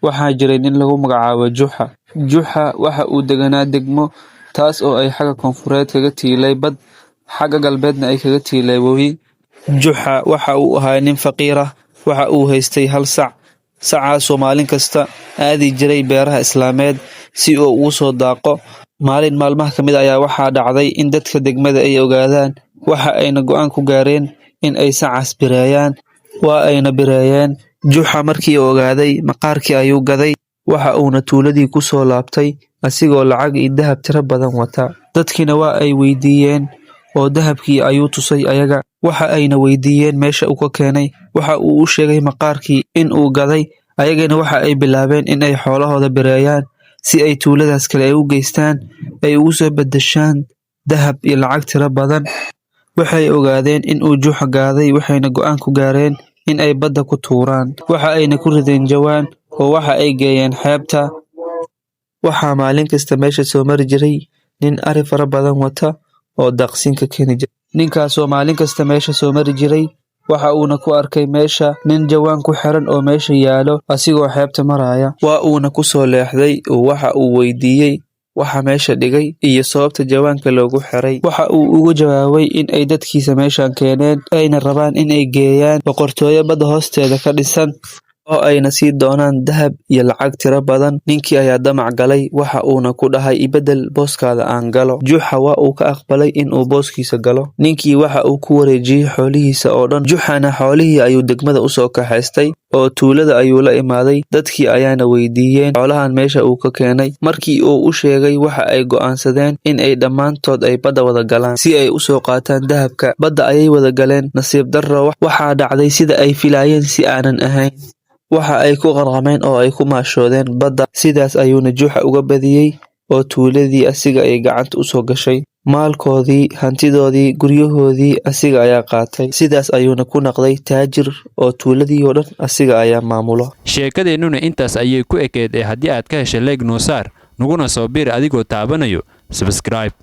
waxaa jiray nin lagu magacaabo Juxa. Juxa waxa uu deganaa degmo taas oo ay xagga koonfureed kaga tiilay bad, xagga galbeedna ay kaga tiilay webi. Juxa waxa uu ahaa nin faqiir ah, waxa uu haystay hal sac. Sacaasoo maalin kasta aadi jiray beeraha Islaameed si uu ugu soo daaqo. Maalin maalmaha ka mid ayaa waxaa dhacday in dadka degmada ay ogaadaan, waxa ayna go'aan ku gaareen in ay sacaas bireeyaan. Waa ayna bireeyeen. Juxa markii uu ogaaday, maqaarkii ayuu gaday, waxa uuna tuuladii ku soo laabtay asigoo lacag iyo dahab tiro badan wata. Dadkiina waa ay weydiiyeen oo dahabkii ayuu tusay ayaga. Waxa ayna weydiiyeen meesha uu ka keenay. Waxa uu u sheegay maqaarkii in uu gaday. Ayagana waxa ay bilaabeen in ay xoolahooda bireeyaan si ay tuuladaas kale ay u geystaan, ay ugu soo beddeshaan dahab iyo lacag tiro badan. Waxay ogaadeen in uu Juxa gaaday, waxayna go'aan ku gaareen in ay badda ku tuuraan. Waxa ayna ku rideen jawaan oo waxa ay geeyeen xeebta. Waxaa maalin kasta meesha soo mari jiray nin ari fara badan wata oo daaqsinka keeni jiray. Ninkaasoo maalin kasta meesha soo mari jiray, waxa uuna ku arkay meesha nin jawaan ku xiran oo meesha yaalo asigoo xeebta maraya. Waa uuna ku soo leexday oo waxa uu weydiiyey waxa meesha dhigay iyo sababta jawaanka loogu xiray. Waxa uu ugu jawaabay in ay dadkiisa meeshan keeneen, ayna rabaan in ay geeyaan boqortooyo badda hoosteeda ka dhisan oo ayna sii doonaan dahab iyo lacag tiro badan. Ninkii ayaa damac galay, waxa uuna ku dhahay ibedel booskaada aan galo. Juxa waa uu ka aqbalay in uu booskiisa galo. Ninkii waxa uu ku wareejiyey xoolihiisa oo dhan. Juxana xoolihii ayuu degmada u soo kaxaystay oo tuulada ayuu la imaaday. Dadkii ayaana weydiiyeen xoolahan meesha uu ka keenay. Markii uu u sheegay, waxa ay go'aansadeen in ay dhammaantood ay badda wada galaan si ay u soo qaataan dahabka. Badda ayay wada galeen. Nasiib darro waxaa dhacday sida ay filaayeen si aanan ahayn. Waxa ay ku qarqameen oo ay ku maashoodeen badda. Sidaas ayuuna Juxa uga badiyey oo tuuladii asiga ay gacanta u soo gashay. Maalkoodii, hantidoodii, guryahoodii asiga ayaa qaatay. Sidaas ayuuna ku noqday taajir oo tuuladii oo dhan asiga ayaa maamulo. Sheekadeennuna intaas ayay ku ekeed ee haddii aad ka heshay like noo saar, naguna soo biir adigoo taabanayo subscribe.